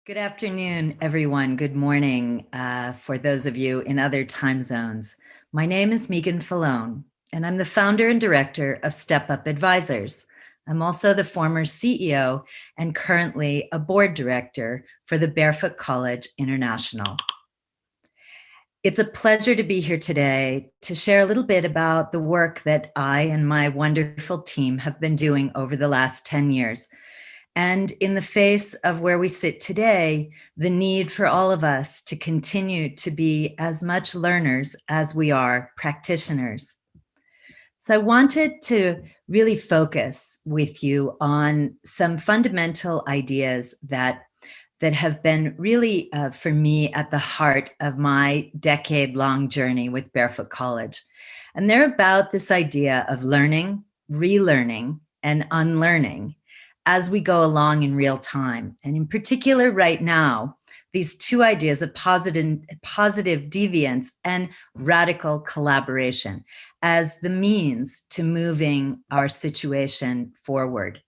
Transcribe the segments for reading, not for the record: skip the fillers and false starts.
Good afternoon, everyone. Good morning for those of you in other time zones. My name is Meagan Fallone, and I'm the founder and director of Step Up Advisors. I'm also the former CEO and currently a board director for the Barefoot College International. It's a pleasure to be here today to share a little bit about the work that I and my wonderful team have been doing over the last 10 years. And in the face of where we sit today, the need for all of us to continue to be as much learners as we are practitioners. So I wanted to really focus with you on some fundamental ideas that have been really, for me, at the heart of my decade-long journey with Barefoot College. And they're about this idea of learning, relearning, and unlearning as we go along in real time. And in particular, right now, these two ideas of positive deviance and radical collaboration as the means to moving our situation forward.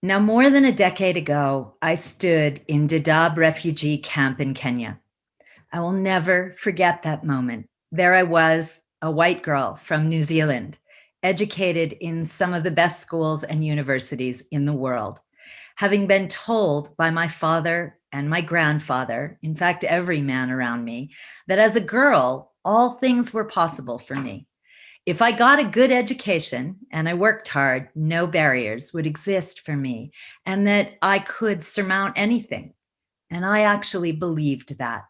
Now, more than a decade ago, I stood in Dadaab refugee camp in Kenya. I will never forget that moment. There I was, a white girl from New Zealand, educated in some of the best schools and universities in the world, having been told by my father and my grandfather, in fact, every man around me, that as a girl, all things were possible for me. If I got a good education and I worked hard, no barriers would exist for me, and that I could surmount anything. And I actually believed that.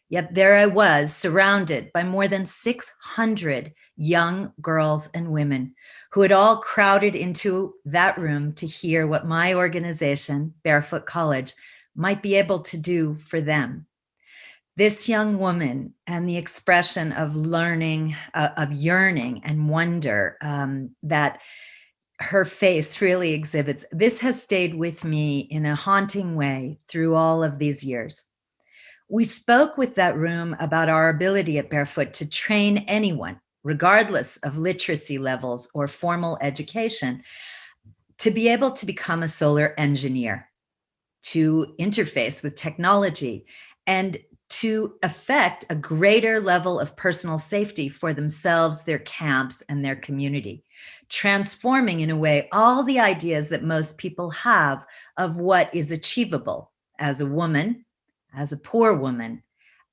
Yet there I was, surrounded by more than 600 young girls and women who had all crowded into that room to hear what my organization, Barefoot College, might be able to do for them. This young woman and the expression of learning, of yearning and wonder that her face really exhibits, this has stayed with me in a haunting way through all of these years. We spoke with that room about our ability at Barefoot to train anyone, regardless of literacy levels or formal education, to be able to become a solar engineer, to interface with technology, and to affect a greater level of personal safety for themselves, their camps, and their community, transforming in a way all the ideas that most people have of what is achievable as a woman, as a poor woman,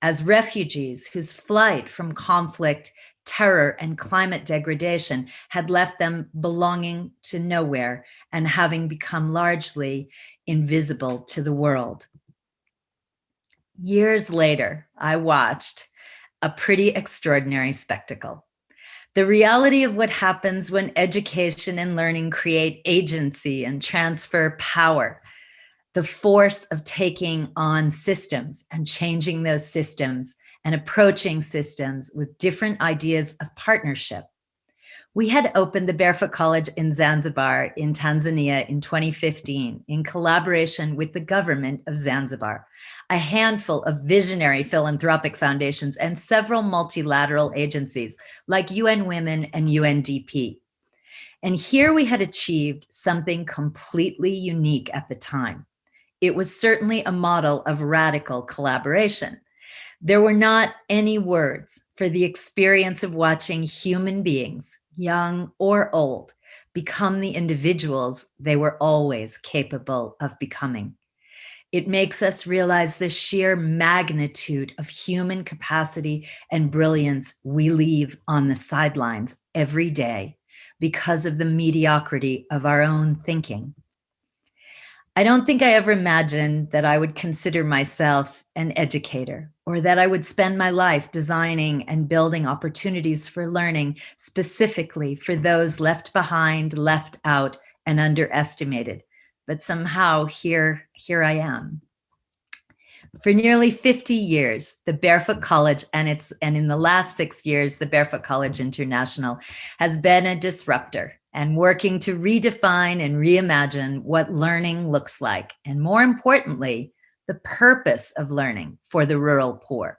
as refugees whose flight from conflict, terror, and climate degradation had left them belonging to nowhere and having become largely invisible to the world. Years later, I watched a pretty extraordinary spectacle. The reality of what happens when education and learning create agency and transfer power. The force of taking on systems and changing those systems and approaching systems with different ideas of partnership. We had opened the Barefoot College in Zanzibar in Tanzania in 2015 in collaboration with the government of Zanzibar, a handful of visionary philanthropic foundations and several multilateral agencies like UN Women and UNDP. And here we had achieved something completely unique at the time. It was certainly a model of radical collaboration. There were not any words for the experience of watching human beings, young or old, become the individuals they were always capable of becoming. It makes us realize the sheer magnitude of human capacity and brilliance we leave on the sidelines every day because of the mediocrity of our own thinking. I don't think I ever imagined that I would consider myself an educator or that I would spend my life designing and building opportunities for learning specifically for those left behind, left out, and underestimated. But somehow here I am. For nearly 50 years, the Barefoot College and in the last 6 years, the Barefoot College International has been a disruptor and working to redefine and reimagine what learning looks like, and more importantly, the purpose of learning for the rural poor.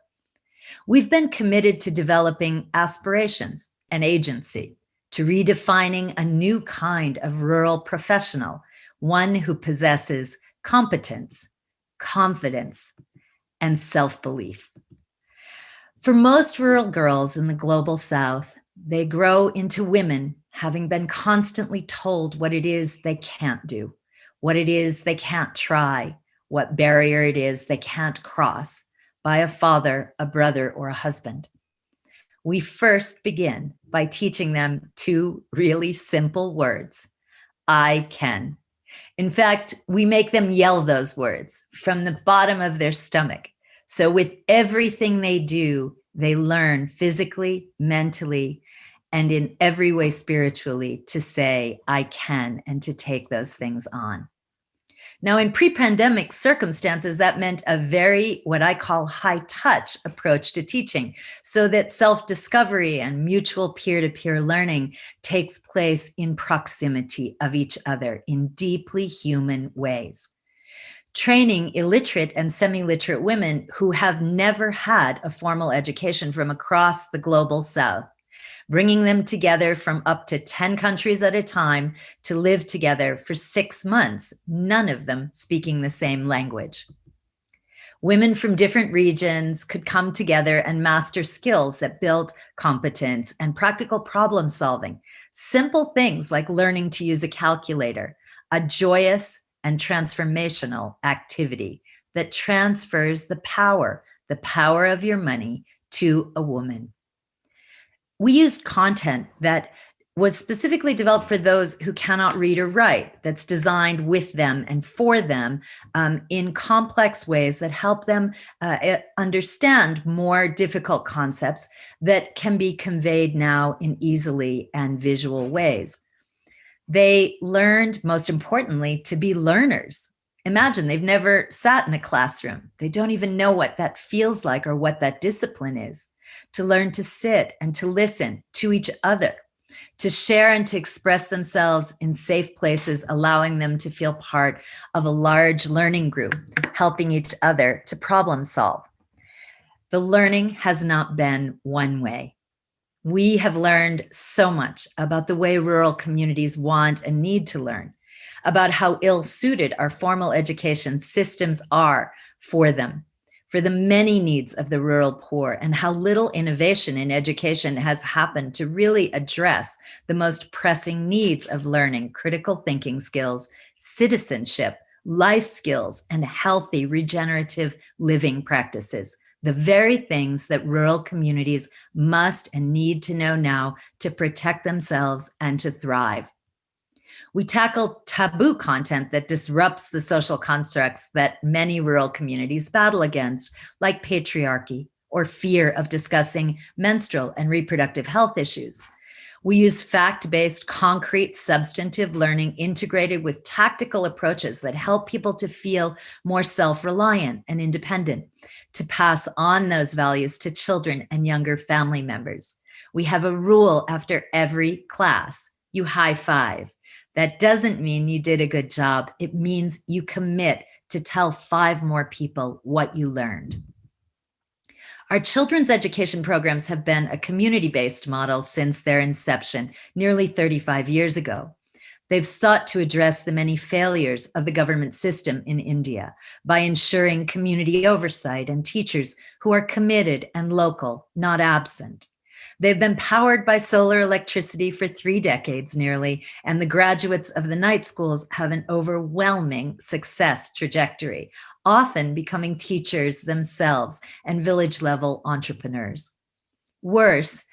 We've been committed to developing aspirations and agency, to redefining a new kind of rural professional, one who possesses competence, confidence, and self-belief. For most rural girls in the global South, they grow into women having been constantly told what it is they can't do, what it is they can't try, what barrier it is they can't cross by a father, a brother, or a husband. We first begin by teaching them two really simple words: I can. In fact, we make them yell those words from the bottom of their stomach. So with everything they do, they learn physically, mentally, and in every way spiritually to say, I can, and to take those things on. Now, in pre-pandemic circumstances, that meant a very, what I call high touch approach to teaching, so that self-discovery and mutual peer-to-peer learning takes place in proximity of each other in deeply human ways. Training illiterate and semi-literate women who have never had a formal education from across the global South, bringing them together from up to 10 countries at a time to live together for 6 months, none of them speaking the same language. Women from different regions could come together and master skills that built competence and practical problem solving. Simple things like learning to use a calculator, a joyous and transformational activity that transfers the power of your money to a woman. We used content that was specifically developed for those who cannot read or write, that's designed with them and for them in complex ways that help them understand more difficult concepts that can be conveyed now in easily and visual ways. They learned, most importantly, to be learners. Imagine they've never sat in a classroom. They don't even know what that feels like or what that discipline is. To learn to sit and to listen to each other, to share and to express themselves in safe places, allowing them to feel part of a large learning group, helping each other to problem solve. The learning has not been one way. We have learned so much about the way rural communities want and need to learn, about how ill-suited our formal education systems are for them, for the many needs of the rural poor, and how little innovation in education has happened to really address the most pressing needs of learning, critical thinking skills, citizenship, life skills, and healthy regenerative living practices, the very things that rural communities must and need to know now to protect themselves and to thrive. We tackle taboo content that disrupts the social constructs that many rural communities battle against, like patriarchy or fear of discussing menstrual and reproductive health issues. We use fact-based, concrete, substantive learning integrated with tactical approaches that help people to feel more self-reliant and independent, to pass on those values to children and younger family members. We have a rule after every class: you high five. That doesn't mean you did a good job. It means you commit to tell 5 more people what you learned. Our children's education programs have been a community-based model since their inception nearly 35 years ago. They've sought to address the many failures of the government system in India by ensuring community oversight and teachers who are committed and local, not absent. They've been powered by solar electricity for 3 decades nearly, and the graduates of the night schools have an overwhelming success trajectory, often becoming teachers themselves and village-level entrepreneurs. Worse,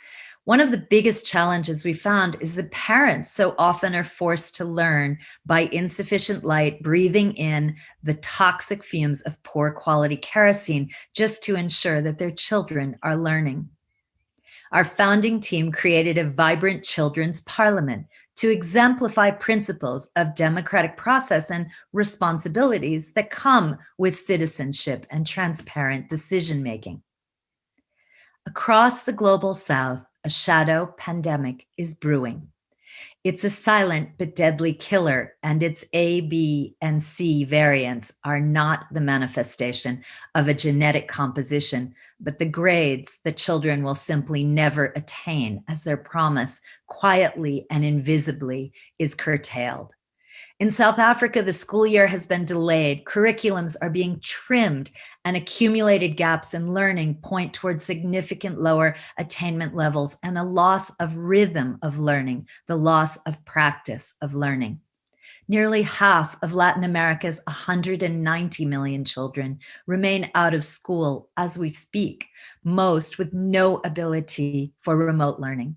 one of the biggest challenges we found is that parents so often are forced to learn by insufficient light, breathing in the toxic fumes of poor quality kerosene just to ensure that their children are learning. Our founding team created a vibrant children's parliament to exemplify principles of democratic process and responsibilities that come with citizenship and transparent decision-making. Across the global South, a shadow pandemic is brewing. It's a silent but deadly killer, and its A, B, and C variants are not the manifestation of a genetic composition, but the grades that children will simply never attain as their promise quietly and invisibly is curtailed. In South Africa, the school year has been delayed, curriculums are being trimmed, and accumulated gaps in learning point towards significant lower attainment levels and a loss of rhythm of learning, the loss of practice of learning. Nearly half of Latin America's 190 million children remain out of school as we speak, most with no ability for remote learning.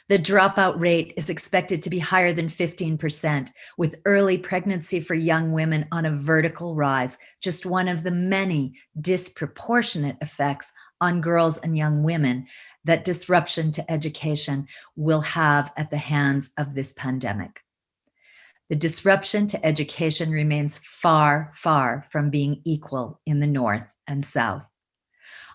The dropout rate is expected to be higher than 15%, with early pregnancy for young women on a vertical rise, just one of the many disproportionate effects on girls and young women that disruption to education will have at the hands of this pandemic. The disruption to education remains far, far from being equal in the North and South.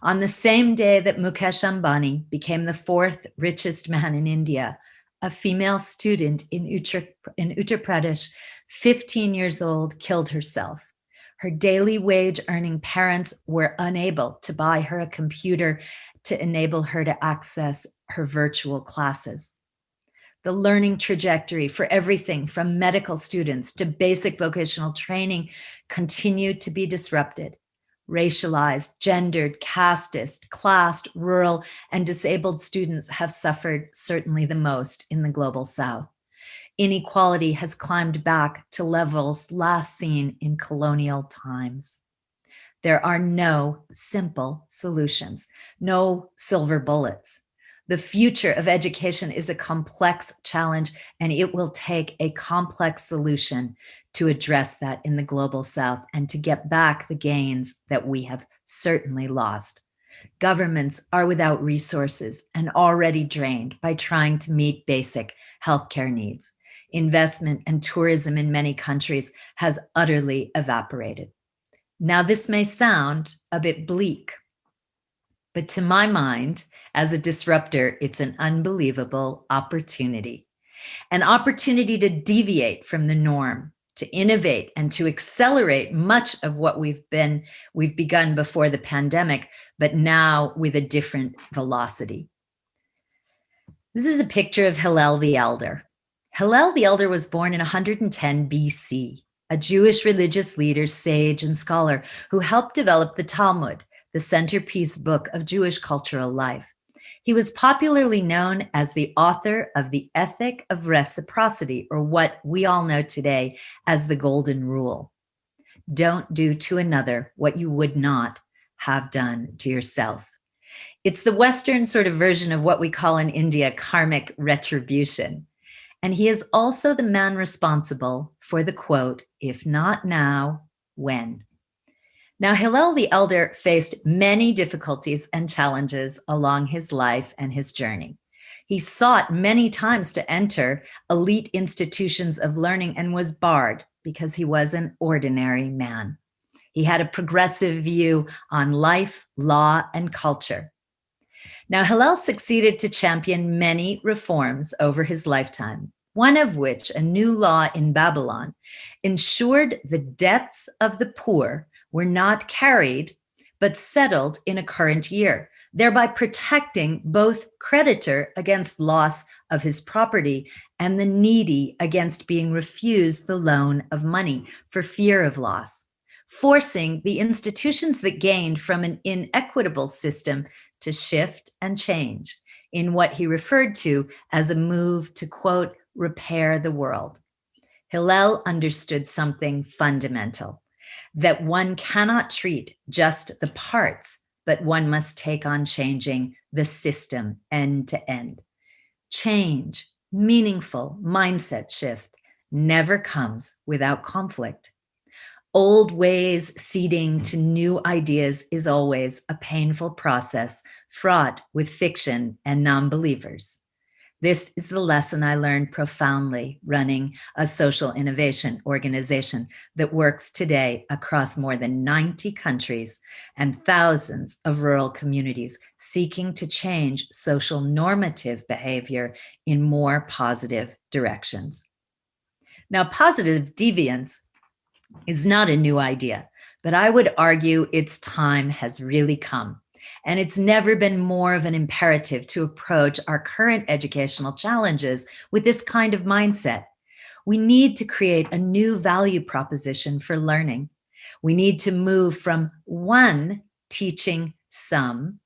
On the same day that Mukesh Ambani became the fourth richest man in India, a female student in Uttar Pradesh, 15 years old, killed herself. Her daily wage earning parents were unable to buy her a computer to enable her to access her virtual classes. The learning trajectory for everything from medical students to basic vocational training continued to be disrupted. Racialized, gendered, casteist, classed, rural, and disabled students have suffered certainly the most in the global South. Inequality has climbed back to levels last seen in colonial times. There are no simple solutions, no silver bullets. The future of education is a complex challenge, and it will take a complex solution to address that in the global South and to get back the gains that we have certainly lost. Governments are without resources and already drained by trying to meet basic healthcare needs. Investment and tourism in many countries has utterly evaporated. Now, this may sound a bit bleak, but to my mind, as a disruptor, it's an unbelievable opportunity. An opportunity to deviate from the norm, to innovate and to accelerate much of what we've begun before the pandemic, but now with a different velocity. This is a picture of Hillel the Elder. Hillel the Elder was born in 110 BC, a Jewish religious leader, sage, and scholar who helped develop the Talmud, the centerpiece book of Jewish cultural life. He was popularly known as the author of the Ethic of Reciprocity, or what we all know today as the Golden Rule. Don't do to another what you would not have done to yourself. It's the Western sort of version of what we call in India karmic retribution. And he is also the man responsible for the quote, "If not now, when?" Now, Hillel the Elder faced many difficulties and challenges along his life and his journey. He sought many times to enter elite institutions of learning and was barred because he was an ordinary man. He had a progressive view on life, law, and culture. Now, Hillel succeeded to champion many reforms over his lifetime, one of which, a new law in Babylon, ensured the debts of the poor were not carried, but settled in a current year, thereby protecting both creditor against loss of his property and the needy against being refused the loan of money for fear of loss, forcing the institutions that gained from an inequitable system to shift and change in what he referred to as a move to, quote, repair the world. Hillel understood something fundamental, that one cannot treat just the parts, but one must take on changing the system end to end. Change, meaningful mindset shift, never comes without conflict. Old ways ceding to new ideas is always a painful process fraught with fiction and non-believers. This is the lesson I learned profoundly running a social innovation organization that works today across more than 90 countries and thousands of rural communities, seeking to change social normative behavior in more positive directions. Now, positive deviance is not a new idea, but I would argue its time has really come. And it's never been more of an imperative to approach our current educational challenges with this kind of mindset. We need to create a new value proposition for learning. We need to move from one teaching some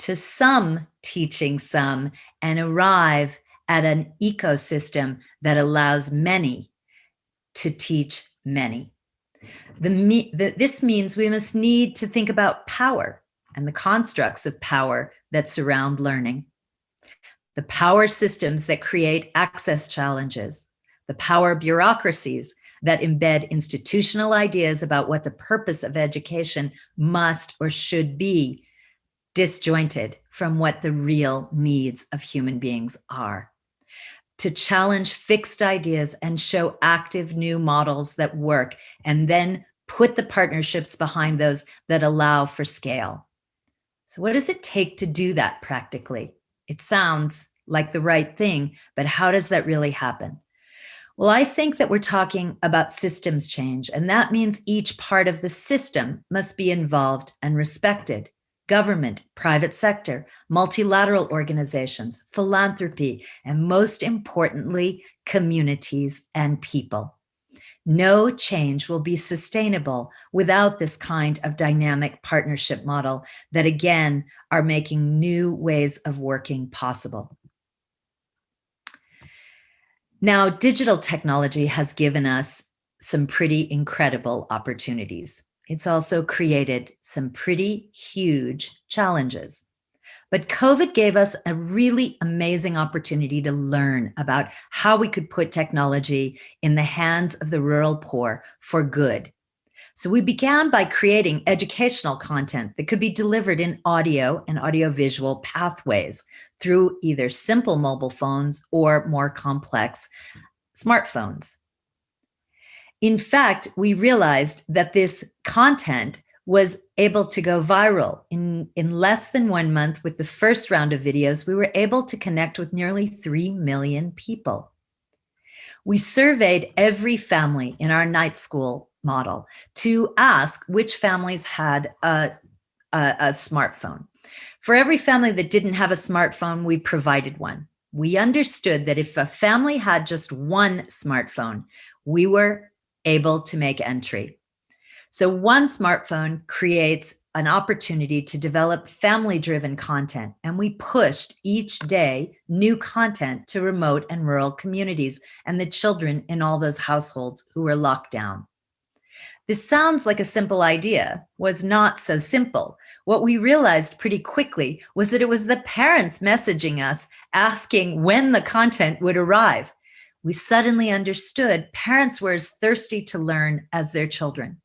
to some teaching some and arrive at an ecosystem that allows many to teach many. This means we must need to think about power and the constructs of power that surround learning. The power systems that create access challenges, the power bureaucracies that embed institutional ideas about what the purpose of education must or should be, disjointed from what the real needs of human beings are. To challenge fixed ideas and show active new models that work, and then put the partnerships behind those that allow for scale. So what does it take to do that practically? It sounds like the right thing, but how does that really happen? Well, I think that we're talking about systems change, and that means each part of the system must be involved and respected. Government, private sector, multilateral organizations, philanthropy, and most importantly, communities and people. No change will be sustainable without this kind of dynamic partnership model that, again, are making new ways of working possible. Now, digital technology has given us some pretty incredible opportunities. It's also created some pretty huge challenges. But COVID gave us a really amazing opportunity to learn about how we could put technology in the hands of the rural poor for good. So we began by creating educational content that could be delivered in audio and audiovisual pathways through either simple mobile phones or more complex smartphones. In fact, we realized that this content was able to go viral. In less than 1 month, with the first round of videos, we were able to connect with nearly 3 million people. We surveyed every family in our night school model to ask which families had a smartphone. For every family that didn't have a smartphone, we provided one. We understood that if a family had just one smartphone, we were able to make entry. So one smartphone creates an opportunity to develop family-driven content, and we pushed each day new content to remote and rural communities and the children in all those households who were locked down. This sounds like a simple idea, was not so simple. What we realized pretty quickly was that it was the parents messaging us asking when the content would arrive. We suddenly understood parents were as thirsty to learn as their children.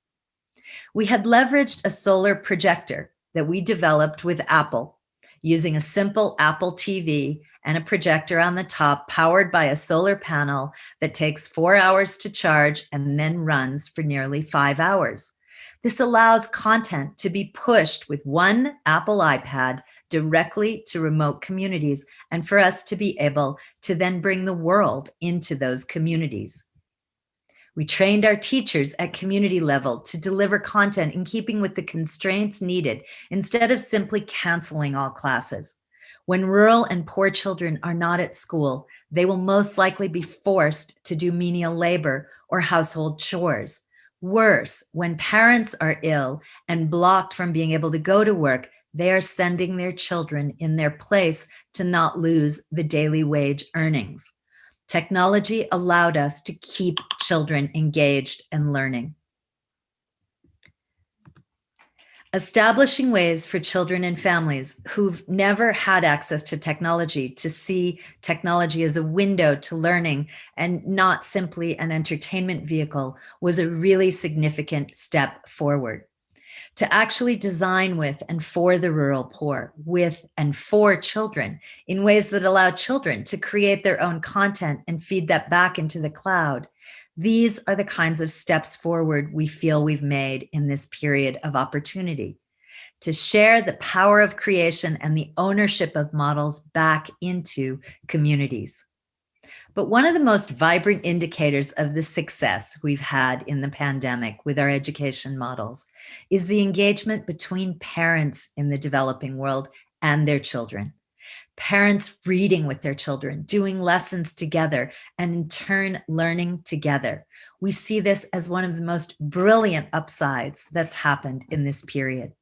We had leveraged a solar projector that we developed with Apple, using a simple Apple TV and a projector on the top powered by a solar panel that takes 4 hours to charge and then runs for nearly 5 hours. This allows content to be pushed with one Apple iPad directly to remote communities, and for us to be able to then bring the world into those communities. We trained our teachers at community level to deliver content in keeping with the constraints needed instead of simply canceling all classes. When rural and poor children are not at school, they will most likely be forced to do menial labor or household chores. Worse, when parents are ill and blocked from being able to go to work, they are sending their children in their place to not lose the daily wage earnings. Technology allowed us to keep children engaged and learning. Establishing ways for children and families who've never had access to technology to see technology as a window to learning and not simply an entertainment vehicle was a really significant step forward. To actually design with and for the rural poor, with and for children, in ways that allow children to create their own content and feed that back into the cloud. These are the kinds of steps forward we feel we've made in this period of opportunity. To share the power of creation and the ownership of models back into communities. But one of the most vibrant indicators of the success we've had in the pandemic with our education models is the engagement between parents in the developing world and their children. parents reading with their children, doing lessons together, and in turn, learning together. We see this as one of the most brilliant upsides that's happened in this period.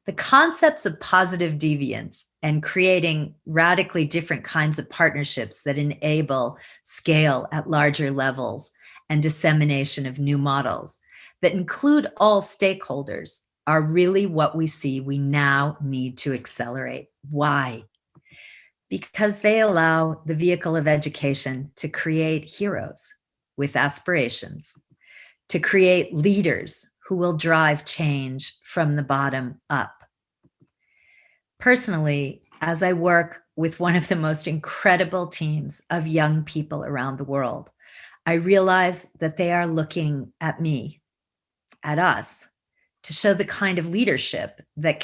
The concepts of positive deviance and creating radically different kinds of partnerships that enable scale at larger levels and dissemination of new models that include all stakeholders are really what we see we now need to accelerate. Why? Because they allow the vehicle of education to create heroes with aspirations, to create leaders who will drive change from the bottom up. Personally, as I work with one of the most incredible teams of young people around the world, I realize that they are looking at me, at us, to show the kind of leadership that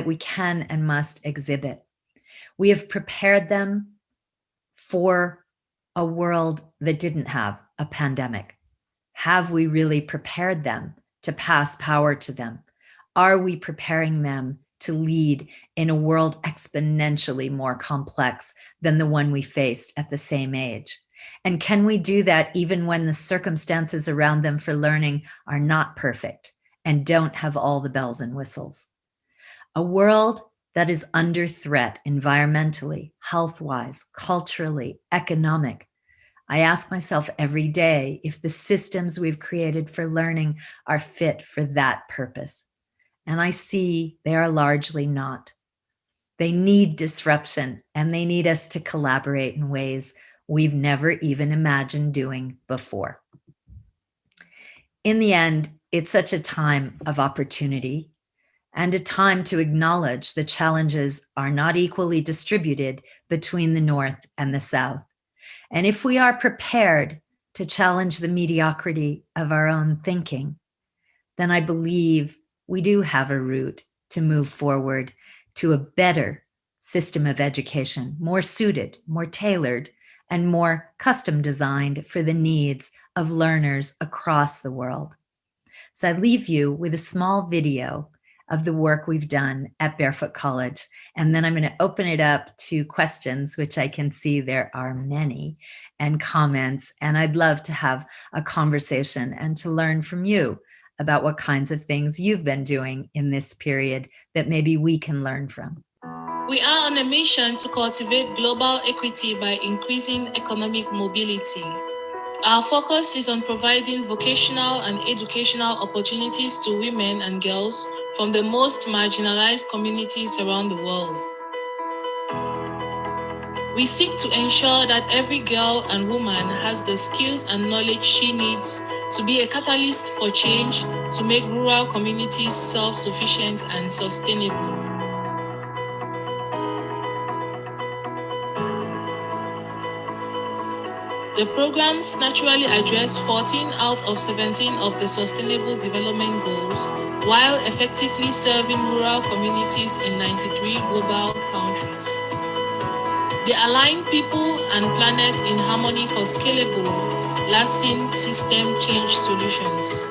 we can and must exhibit. We have prepared them for a world that didn't have a pandemic. Have we really prepared them to pass power to them? Are we preparing them to lead in a world exponentially more complex than the one we faced at the same age? And can we do that even when the circumstances around them for learning are not perfect and don't have all the bells and whistles? A world that is under threat environmentally, health-wise, culturally, economic. I ask myself every day if the systems we've created for learning are fit for that purpose. And I see they are largely not. They need disruption, and they need us to collaborate in ways we've never even imagined doing before. In the end, it's such a time of opportunity and a time to acknowledge the challenges are not equally distributed between the North and the South. And if we are prepared to challenge the mediocrity of our own thinking, then I believe we do have a route to move forward to a better system of education, more suited, more tailored, and more custom designed for the needs of learners across the world. So I leave you with a small video of the work we've done at Barefoot College. And then I'm going to open it up to questions, which I can see there are many, and comments. And I'd love to have a conversation and to learn from you about what kinds of things you've been doing in this period that maybe we can learn from. We are on a mission to cultivate global equity by increasing economic mobility. Our focus is on providing vocational and educational opportunities to women and girls from the most marginalized communities around the world. We seek to ensure that every girl and woman has the skills and knowledge she needs to be a catalyst for change to make rural communities self-sufficient and sustainable. The programs naturally address 14 out of 17 of the Sustainable Development Goals, while effectively serving rural communities in 93 global countries. They align people and planet in harmony for scalable, lasting system change solutions.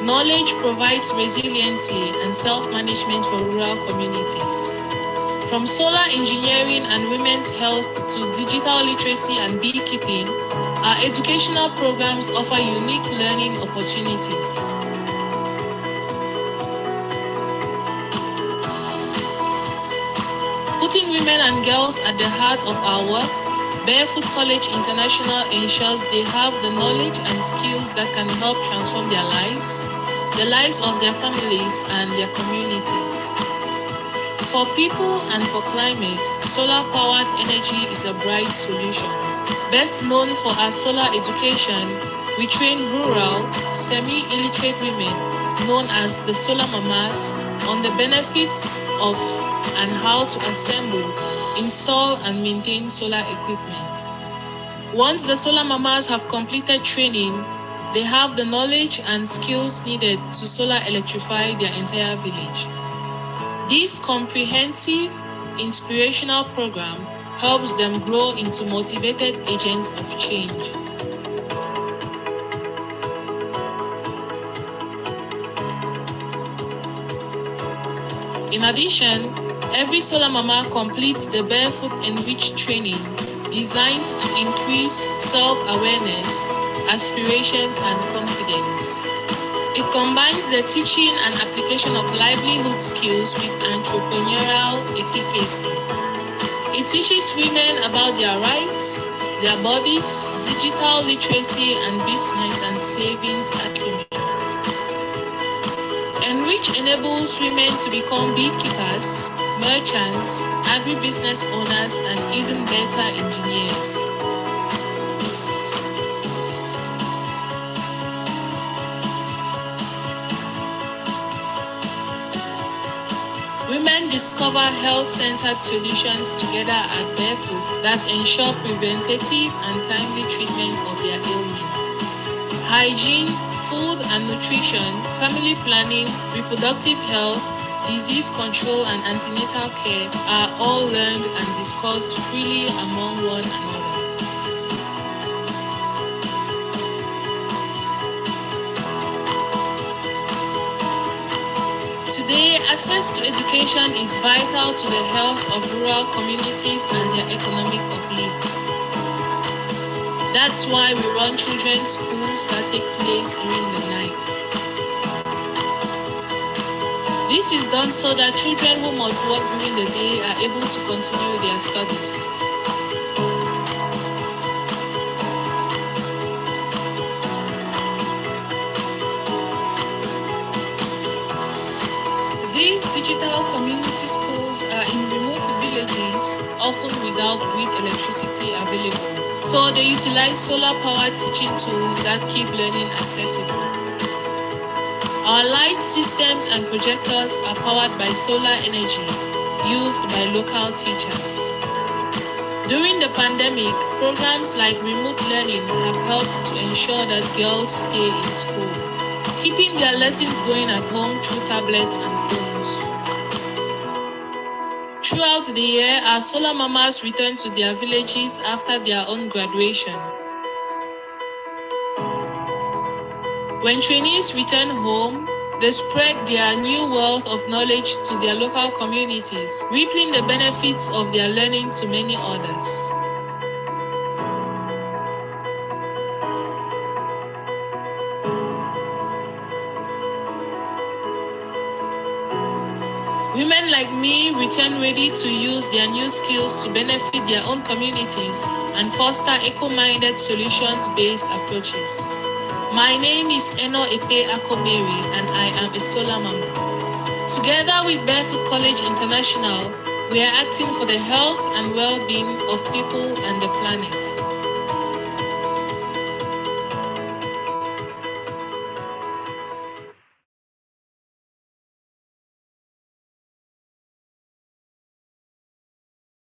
Knowledge provides resiliency and self-management for rural communities. From solar engineering and women's health to digital literacy and beekeeping, our educational programs offer unique learning opportunities. Putting women and girls at the heart of our work, Barefoot College International ensures they have the knowledge and skills that can help transform their lives, the lives of their families, and their communities. For people and for climate, solar-powered energy is a bright solution. Best known for our solar education, we train rural, semi-illiterate women, known as the Solar Mamas, on the benefits of and how to assemble, install, and maintain solar equipment. Once the Solar Mamas have completed training, they have the knowledge and skills needed to solar electrify their entire village. This comprehensive, inspirational program helps them grow into motivated agents of change. In addition, Every Solar Mama completes the Barefoot Enriched training designed to increase self-awareness, aspirations, and confidence. It combines the teaching and application of livelihood skills with entrepreneurial efficacy. It teaches women about their rights, their bodies, digital literacy, and business and savings acumen. Enrich enables women to become beekeepers, merchants, agribusiness owners, and even better engineers. Women discover health-centered solutions together at Barefoot that ensure preventative and timely treatment of their ailments. Hygiene, food and nutrition, family planning, reproductive health, disease control, and antenatal care are all learned and discussed freely among one another. Today, access to education is vital to the health of rural communities and their economic uplift. That's why we run children's schools that take place during the night. This is done so that children who must work during the day are able to continue their studies. These digital community schools are in remote villages, often without grid electricity available, so they utilize solar-powered teaching tools that keep learning accessible. Our light systems and projectors are powered by solar energy used by local teachers. During the pandemic, programs like remote learning have helped to ensure that girls stay in school, keeping their lessons going at home through tablets and phones. Throughout the year, our Solar Mamas return to their villages after their own graduation. When trainees return home, they spread their new wealth of knowledge to their local communities, reaping the benefits of their learning to many others. Women like me return ready to use their new skills to benefit their own communities and foster eco-minded solutions-based approaches. My name is Eno Epe Akomeri and I am a Solar Mama. Together with Barefoot College International, we are acting for the health and well-being of people and the planet.